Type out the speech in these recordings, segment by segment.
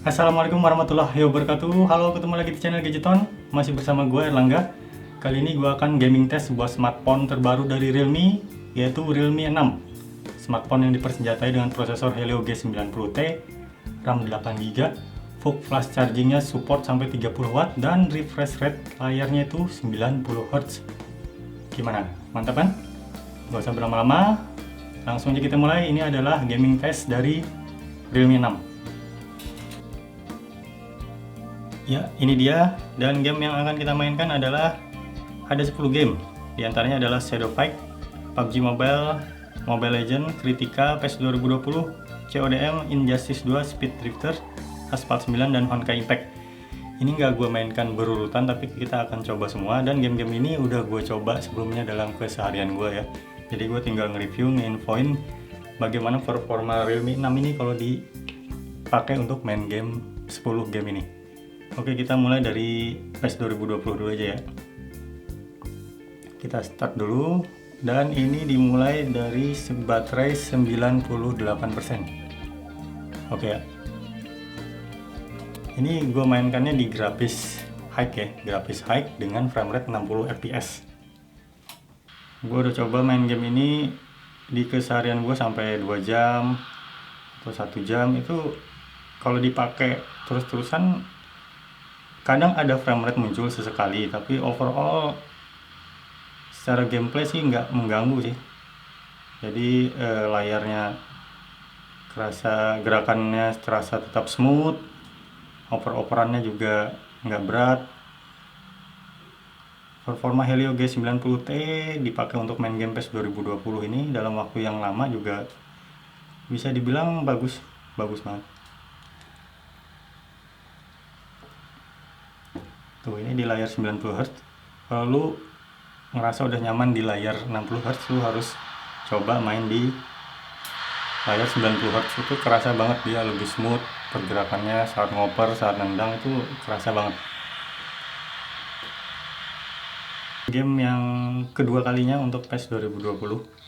Assalamualaikum warahmatullahi wabarakatuh. Halo, ketemu lagi di channel Gadgeton. Masih bersama gue Erlangga. Kali ini gue akan gaming test sebuah smartphone terbaru dari Realme, yaitu Realme 6. Smartphone yang dipersenjatai dengan prosesor Helio G90T, RAM 8GB, full flash chargingnya support sampai 30 watt, dan refresh rate layarnya itu 90 Hz. Gimana? Mantap kan? Gak usah berlama-lama, langsung aja kita mulai. Ini adalah gaming test dari Realme 6. Ya, ini dia. Dan game yang akan kita mainkan adalah ada 10 game. Di antaranya adalah Shadow Fight, PUBG Mobile, Mobile Legends, Kritika, PES 2020, CODM, Injustice 2, Speed Drifter, Asphalt 9, dan Honkai Impact. Ini nggak gue mainkan berurutan, tapi kita akan coba semua. Dan game-game ini udah gue coba sebelumnya dalam keseharian gue ya. Jadi gue tinggal nge-review, nge-infoin bagaimana performa Realme 6 ini kalau dipakai untuk main game 10 game ini. Oke, kita mulai dari PES 2020 dulu aja ya. Kita start dulu, dan ini dimulai dari baterai 98%. Oke ya. Ini gue mainkannya di grafis high ya, grafis high dengan framerate 60 fps. Gue udah coba main game ini di keseharian gue sampai 2 jam atau 1 jam. Itu kalau dipakai terus-terusan kadang ada framerate muncul sesekali, tapi overall secara gameplay sih nggak mengganggu sih. Jadi layarnya kerasa, gerakannya terasa tetap smooth, oper-operannya juga nggak berat. Performa Helio G90T dipakai untuk main game PES 2020 ini dalam waktu yang lama juga bisa dibilang bagus banget. Tuh, ini di layar 90 Hz. Kalau lu ngerasa udah nyaman di layar 60 Hz, lu harus coba main di layar 90 Hz. Itu kerasa banget, dia lebih smooth pergerakannya saat ngoper, saat nendang, itu kerasa banget. Game yang kedua kalinya untuk PES 2020.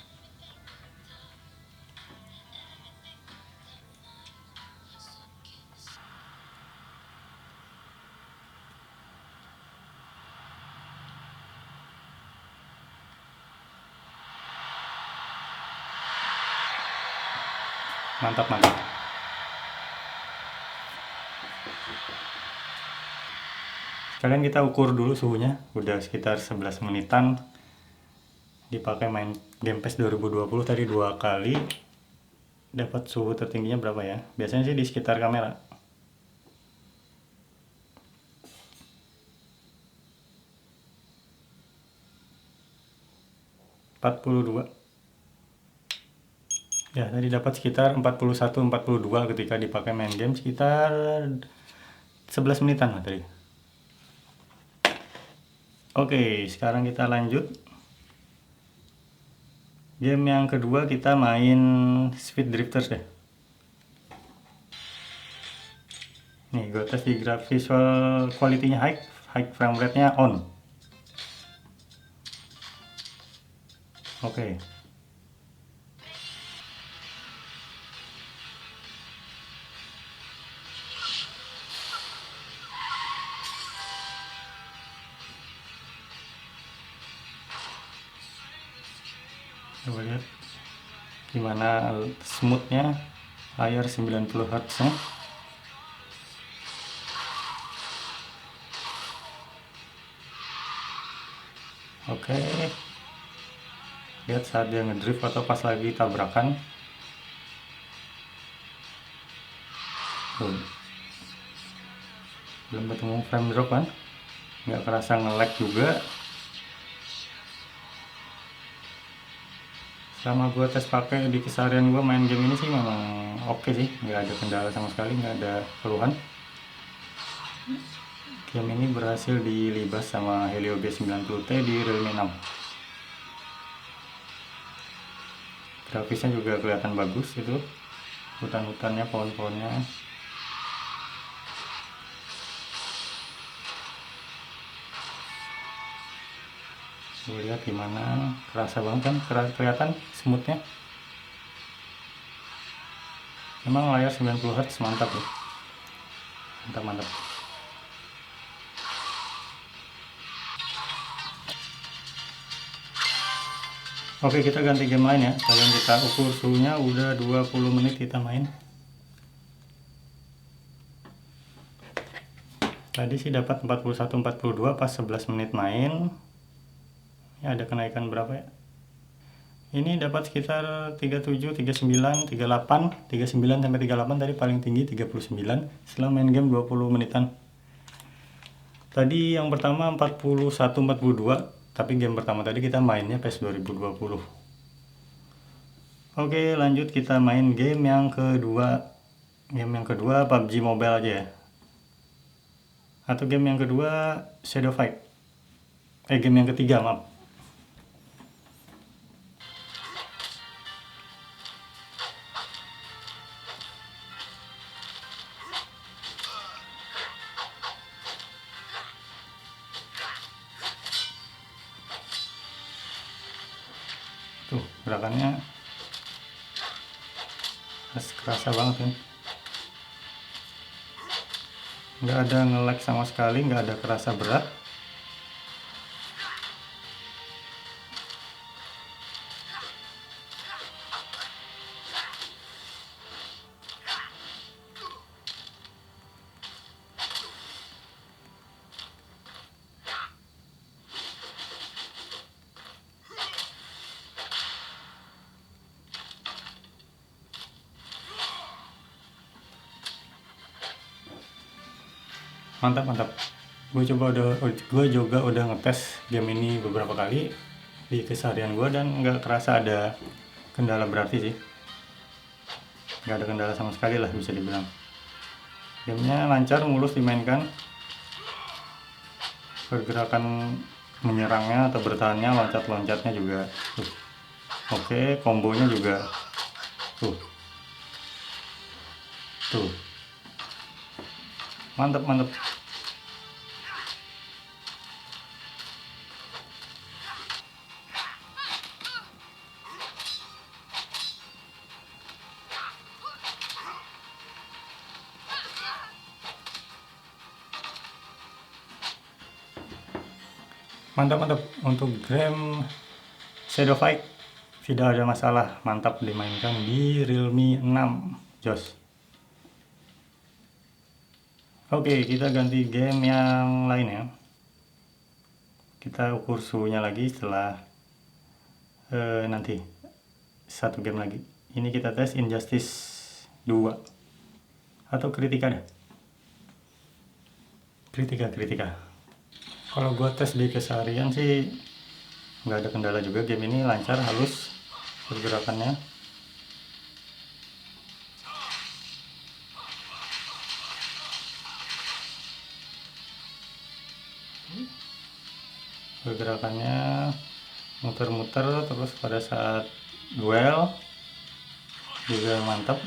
Mantap. Sekalian kita ukur dulu suhunya. Udah sekitar 11 menitan dipakai main game PES 2020 tadi 2 kali. Dapat suhu tertingginya berapa ya? Biasanya sih di sekitar kamera. Ya, tadi dapat sekitar 41-42 ketika dipakai main game, sekitar 11 menitan lah tadi. Oke, sekarang kita lanjut. Game yang kedua kita main Speed Drifters deh. Nih, gue tes di visual quality-nya high frame rate-nya on. Oke. Coba lihat gimana smoothnya layar 90 Hz nya. Oke, lihat saat dia ngedrift atau pas lagi tabrakan. Belum ketemu frame drop kan, nggak kerasa nge-lag juga. Selama gue tes pakai di keseharian gue main game ini sih memang oke sih, nggak ada kendala sama sekali, nggak ada keluhan. Game ini berhasil dilibas sama Helio G90T di Realme 6. Grafisnya juga kelihatan bagus, itu hutan-hutannya, pohon-pohonnya. Gue lihat gimana, kerasa banget kan, kelihatan smoothnya. Memang layar 90 Hz mantap ya. Mantap, mantap. Oke, kita ganti game lain ya. Kalian kita ukur suhunya udah 20 menit kita main. Tadi sih dapat 41-42 pas 11 menit main. Ya, ada kenaikan berapa ya? Ini dapat sekitar 37, 39, 38, 39 sampai 38, tadi paling tinggi 39 setelah main game 20 menitan. Tadi yang pertama 41, 42, tapi game pertama tadi kita mainnya PES 2020. Oke, lanjut kita main game yang kedua. Game yang kedua PUBG Mobile aja ya. Atau game yang kedua Shadow Fight. Game yang ketiga, maaf. Tuh, gerakannya kerasa banget kan. Nggak ada nge-lag sama sekali, nggak ada kerasa berat. Mantap, mantap. Gue juga udah ngetes game ini beberapa kali di keseharian gue dan nggak kerasa ada kendala berarti sih. Nggak ada kendala sama sekali lah bisa dibilang. Gamenya lancar, mulus dimainkan. Pergerakan menyerangnya atau bertahannya, loncat-loncatnya juga oke, kombonya juga tuh mantap, mantap. Mantap, mantap. Untuk game Shadow Fight tidak ada masalah, mantap dimainkan di Realme 6 jos. Oke, kita ganti game yang lain ya. Kita ukur suhunya lagi setelah nanti satu game lagi. Ini kita tes Injustice 2 atau Kritika deh. Kritika. Kalau gua tes di keseharian sih nggak ada kendala juga, game ini lancar, halus pergerakannya. Pergerakannya muter-muter terus pada saat duel juga mantap.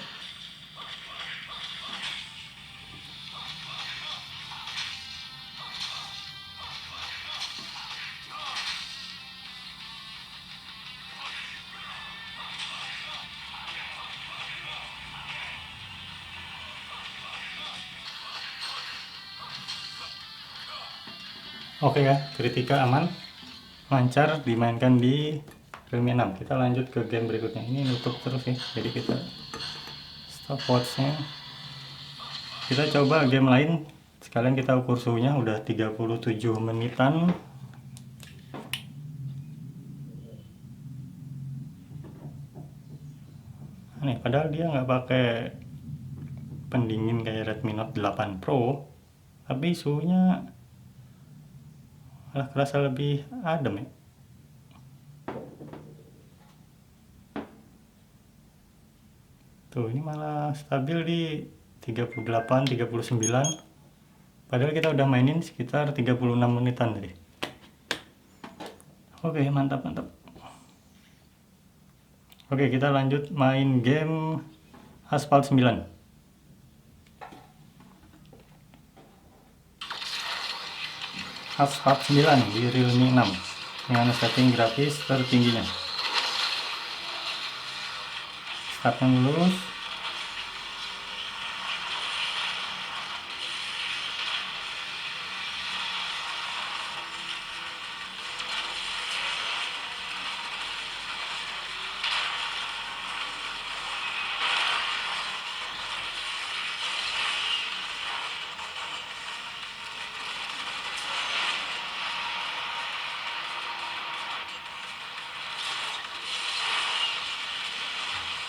Oke ya, Kritika aman, lancar dimainkan di Realme 6. Kita lanjut ke game berikutnya. Ini nutup terus ya, jadi kita stop watchnya. Kita coba game lain, sekalian kita ukur suhunya udah 37 menitan. Nih, padahal dia nggak pakai pendingin kayak Redmi Note 8 Pro, tapi suhunya malah kerasa lebih adem ya. Tuh, ini malah stabil di 38, 39. Padahal kita udah mainin sekitar 36 menitan tadi. Oke, mantap, mantap. Oke, kita lanjut main game Asphalt 9. Asphalt 9 di Realme 6 dengan setting grafis tertingginya. Startnya mulus.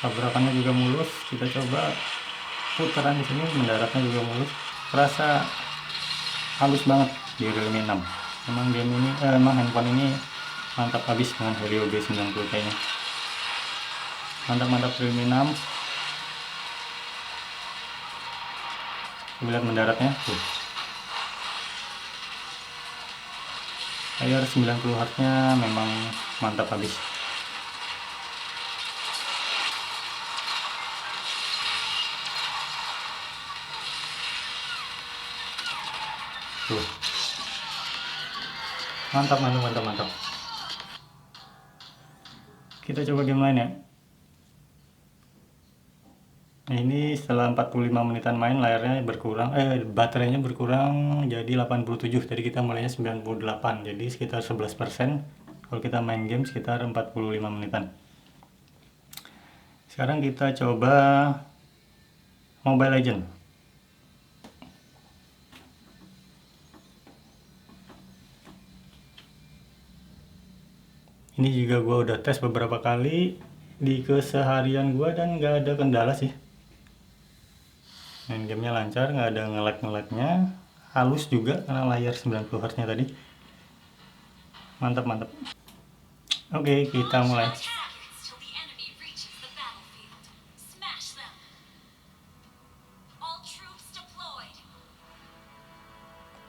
tabrakannya juga mulus. Kita coba putaran di sini, mendaratnya juga mulus, terasa halus banget di Realme 6. Emang game ini emang handphone ini mantap habis dengan Helio G90 kayaknya. Mantap Realme 6. Lihat mendaratnya tuh, layar 90 Hz nya memang mantap habis. Tuh, mantap. Kita coba game lain ya. Nah, ini setelah 45 menitan main, layarnya berkurang, baterainya berkurang jadi 87. Jadi kita mulainya 98, jadi sekitar 11%. Kalau kita main game sekitar 45 menitan. Sekarang kita coba Mobile Legend. Ini juga gua udah tes beberapa kali di keseharian gua dan nggak ada kendala sih. Main gamenya lancar, nggak ada nge-lag-nya, halus juga karena layar 90 Hz nya tadi. Mantap. Oke, kita mulai.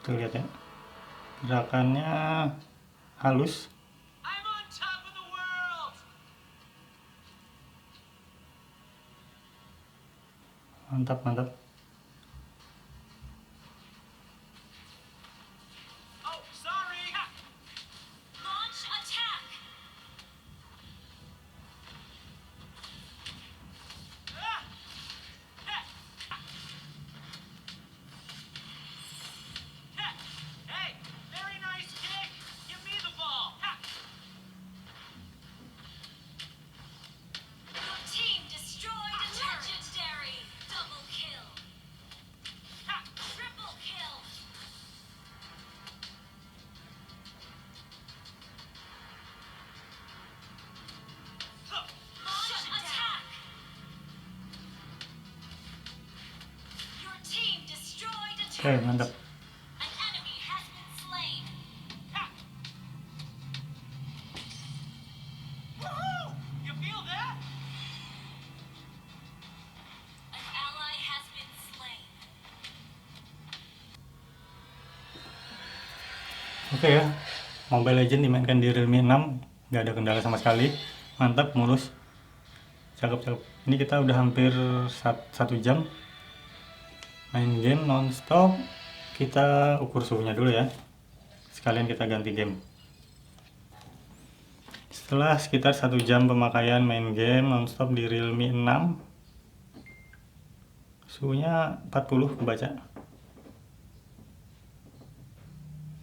Tuh lihat ya, gerakannya halus. Mantap. Oke, mantap. Oke ya, Mobile Legend dimainkan di Realme 6, nggak ada kendala sama sekali, mantap, mulus, cakep. Ini kita udah hampir 1 jam main game nonstop. Kita ukur suhunya dulu ya, sekalian kita ganti game. Setelah sekitar 1 jam pemakaian main game nonstop di Realme 6, suhunya 40 kebaca.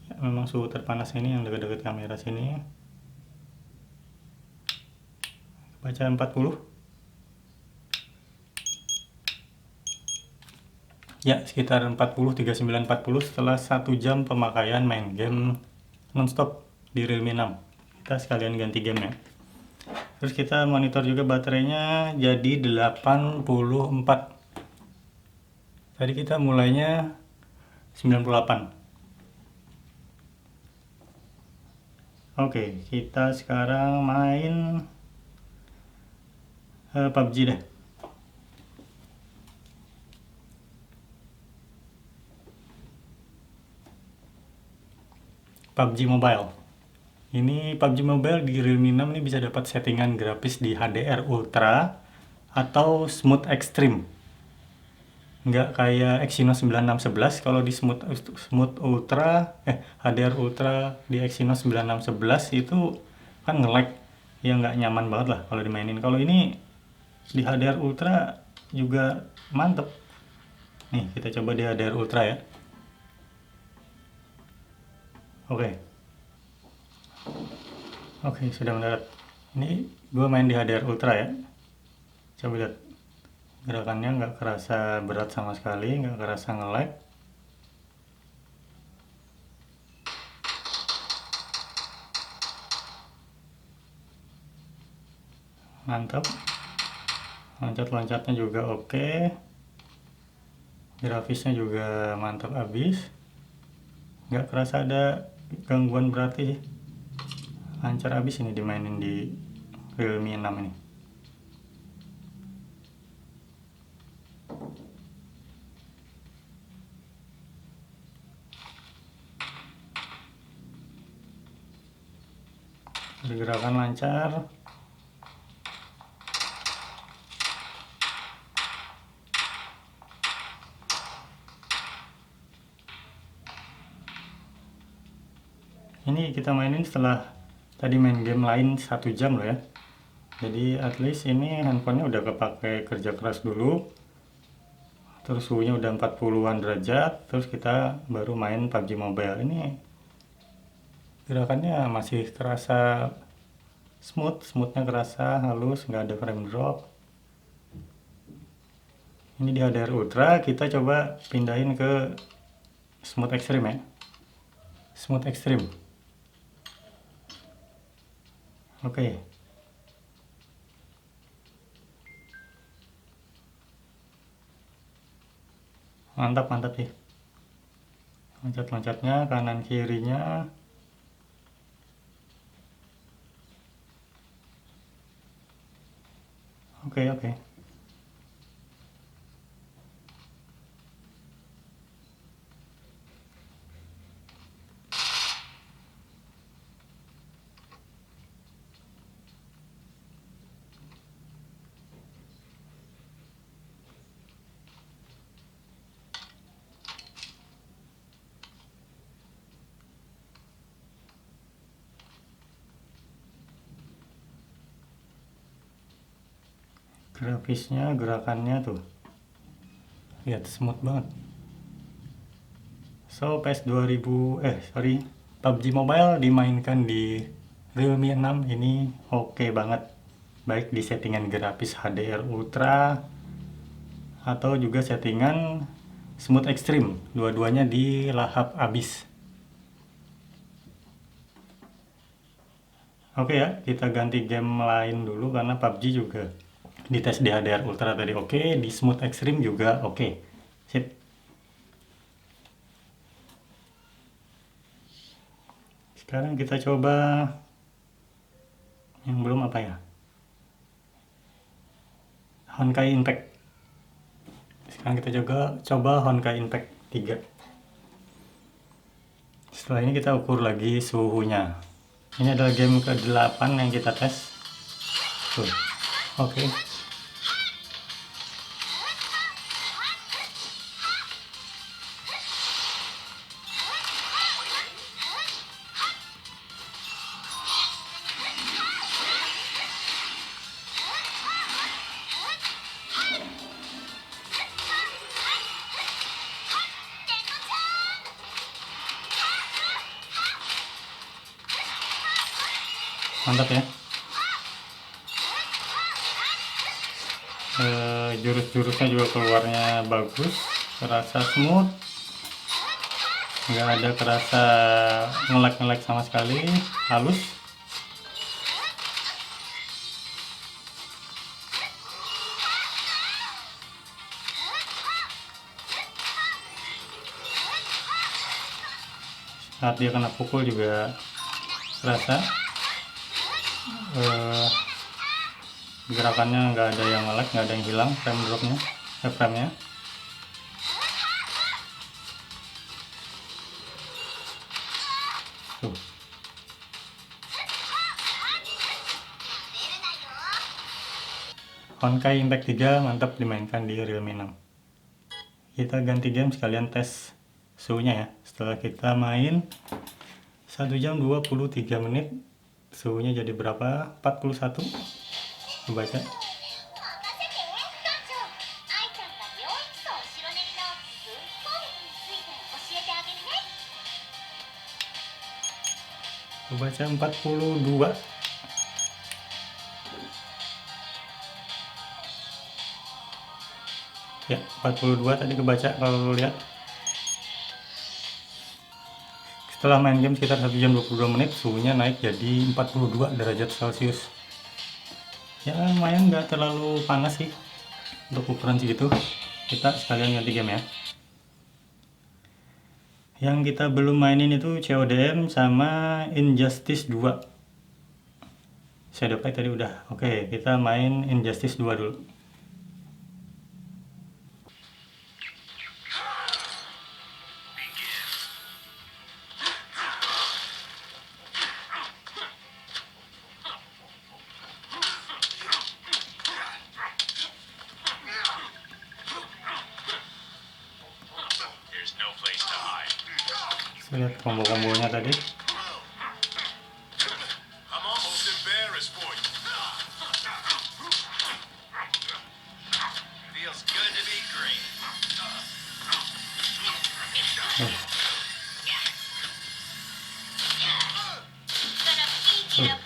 Ya, memang suhu terpanas ini yang dekat-dekat kamera sini, baca 40. Ya, sekitar 39-40 setelah 1 jam pemakaian main game nonstop di Realme 6. Kita sekalian ganti game ya. Terus kita monitor juga baterainya jadi 84. Tadi kita mulainya 98. Oke, kita sekarang main PUBG deh. PUBG Mobile. Ini PUBG Mobile di Realme 6 ini bisa dapat settingan grafis di HDR Ultra atau Smooth Extreme. Nggak kayak Exynos 9611. Kalau di Smooth Ultra, HDR Ultra di Exynos 9611 itu kan nge-lag, ya nggak nyaman banget lah kalau dimainin. Kalau ini di HDR Ultra juga mantep. Nih, kita coba di HDR Ultra ya. Oke, sudah mendarat. Ini gue main di HDR Ultra ya. Coba lihat, gerakannya nggak kerasa berat sama sekali, nggak kerasa nge-lag. Mantap. loncat-loncatnya juga oke, grafisnya juga mantap abis, nggak kerasa ada gangguan berarti sih, lancar abis ini dimainin di Realme 6 ini. Pergerakan lancar, ini kita mainin setelah tadi main game lain 1 jam loh ya, jadi at least ini handphonenya udah kepake kerja keras dulu, terus suhunya udah 40-an derajat, terus kita baru main PUBG Mobile. Ini gerakannya masih terasa smoothnya kerasa halus, nggak ada frame drop. Ini di HDR Ultra, kita coba pindahin ke Smooth Extreme ya, Smooth Extreme. Oke. Mantap sih, loncat-loncatnya kanan kirinya. Oke. Grafisnya, gerakannya tuh, lihat smooth banget. So PUBG Mobile dimainkan di Realme 6 ini oke banget, baik di settingan grafis HDR Ultra atau juga settingan Smooth Extreme, dua-duanya di lahap abis. Oke ya, kita ganti game lain dulu karena PUBG juga dites di HDR Ultra tadi oke, di Smooth Extreme juga oke. Sip. Sekarang kita coba yang belum apa ya, Honkai Impact. Sekarang kita coba Honkai Impact 3. Setelah ini kita ukur lagi suhunya. Ini adalah game ke-8 yang kita tes. Tuh. Oke. Mantap ya. Jurus-jurusnya juga keluarnya bagus, terasa smooth, nggak ada kerasa ngelek-ngelek sama sekali, halus. Saat dia kena pukul juga terasa. Gerakannya nggak ada yang ngelek, nggak ada yang hilang frame dropnya, frame-nya. Tuh. Honkai Impact 3 mantap dimainkan di Realme 6. Kita ganti game sekalian tes suhunya ya. Setelah kita main 1 jam 23 menit, suhunya jadi berapa? 41. Baca. Baca 42. Ya, 42 tadi kebaca kalau lihat. Setelah main game sekitar 1 jam 22 menit, suhunya naik jadi 42 derajat Celcius. Ya lumayan, nggak terlalu panas sih, untuk ukuran segitu kita sekalian ganti game ya. Yang kita belum mainin itu CODM sama Injustice 2. Shadow Fight tadi udah. Oke, kita main Injustice 2 dulu. Lihat combo-kombonya tadi.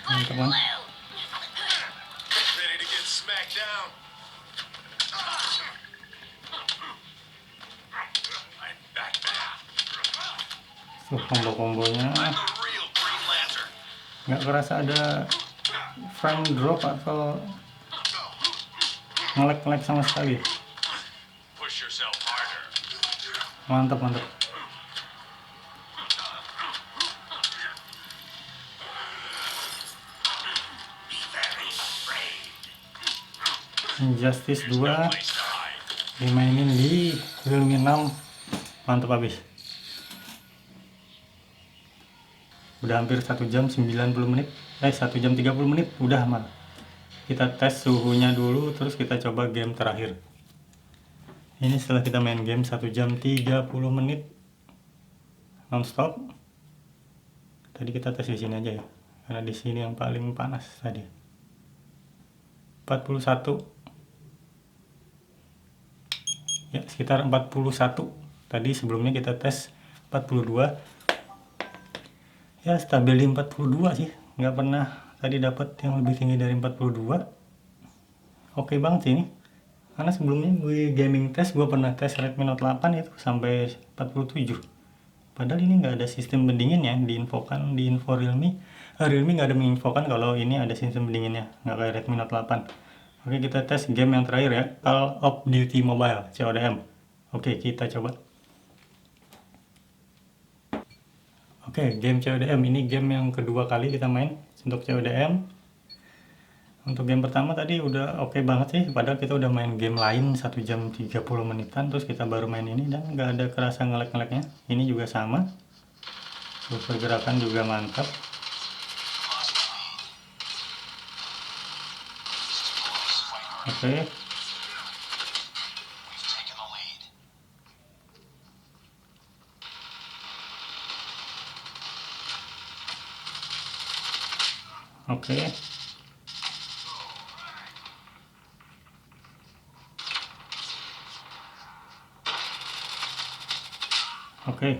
Mantap kan? Combo-kombonya nggak kerasa ada frame drop atau nge-lag sama sekali. Mantap. Injustice 2 dimainin di Realme 6, mantap habis. Udah hampir 1 jam 90 menit, 1 jam 30 menit udah aman. Kita tes suhunya dulu, terus kita coba game terakhir. Ini setelah kita main game 1 jam 30 menit nonstop. Tadi kita tes di sini aja ya, karena di sini yang paling panas tadi. 41. Ya, sekitar 41. Tadi sebelumnya kita tes 42. Ya, stabil di 42 sih, nggak pernah tadi dapat yang lebih tinggi dari 42. Oke banget sih ini, karena sebelumnya gue gaming test, gue pernah tes Redmi Note 8 itu sampai 47. Padahal ini nggak ada sistem pendingin ya, diinfokan di info Realme. Realme nggak ada menginfokan kalau ini ada sistem pendinginnya, nggak kayak Redmi Note 8. Oke, kita tes game yang terakhir ya, Call of Duty Mobile CODM. Oke, kita coba. Oke, game CODM ini game yang kedua kali kita main untuk CODM. Untuk game pertama tadi udah oke banget sih, padahal kita udah main game lain 1 jam 30 menitan, terus kita baru main ini dan nggak ada kerasa nge-lag-nya. Ini juga sama, terus pergerakan juga mantap. Oke. Oke. Oke.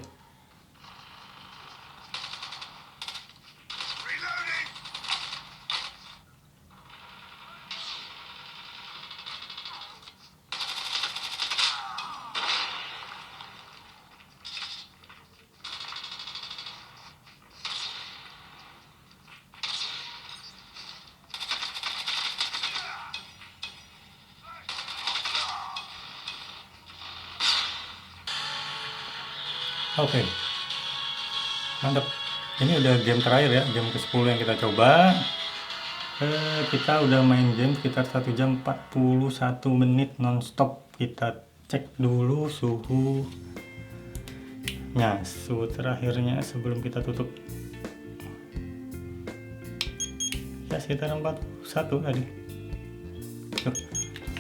Oke, mantap. Ini udah game terakhir ya, game ke-10 yang kita coba. Kita udah main game sekitar 1 jam 41 menit nonstop. Kita cek dulu suhu. Nah, suhu terakhirnya sebelum kita tutup. Ya, sekitar 41 tadi. Tuh,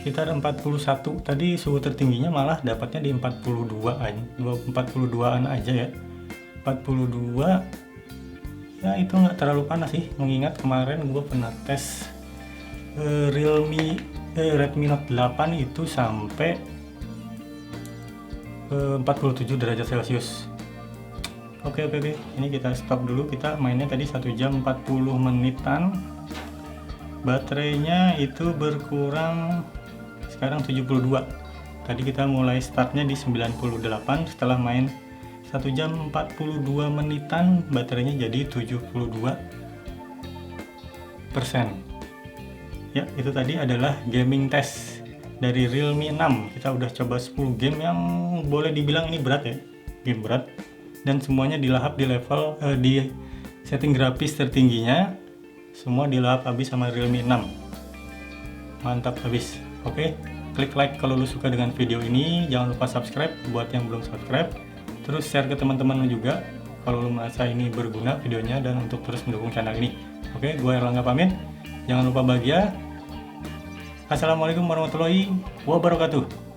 sekitar 41. Tadi suhu tertingginya malah dapatnya di 42 aja. 42-an aja ya. 42. Ya, itu nggak terlalu panas sih, mengingat kemarin gue pernah tes Redmi Note 8 itu sampai 47 derajat Celcius. Oke, ini kita stop dulu. Kita mainnya tadi 1 jam 40 menitan. Baterainya itu berkurang sekarang 72. Tadi kita mulai startnya di 98, setelah main 1 jam 42 menitan baterainya jadi 72%. Ya, itu tadi adalah gaming test dari Realme 6. Kita udah coba 10 game yang boleh dibilang ini berat ya, game berat, dan semuanya dilahap di level di setting grafis tertingginya, semua dilahap habis sama Realme 6. Mantap habis. Oke, klik like kalau lu suka dengan video ini, jangan lupa subscribe buat yang belum subscribe, terus share ke teman-teman lu juga kalau lu merasa ini berguna videonya dan untuk terus mendukung channel ini. Oke, gue Erlangga pamit. Jangan lupa bahagia. Assalamualaikum warahmatullahi wabarakatuh.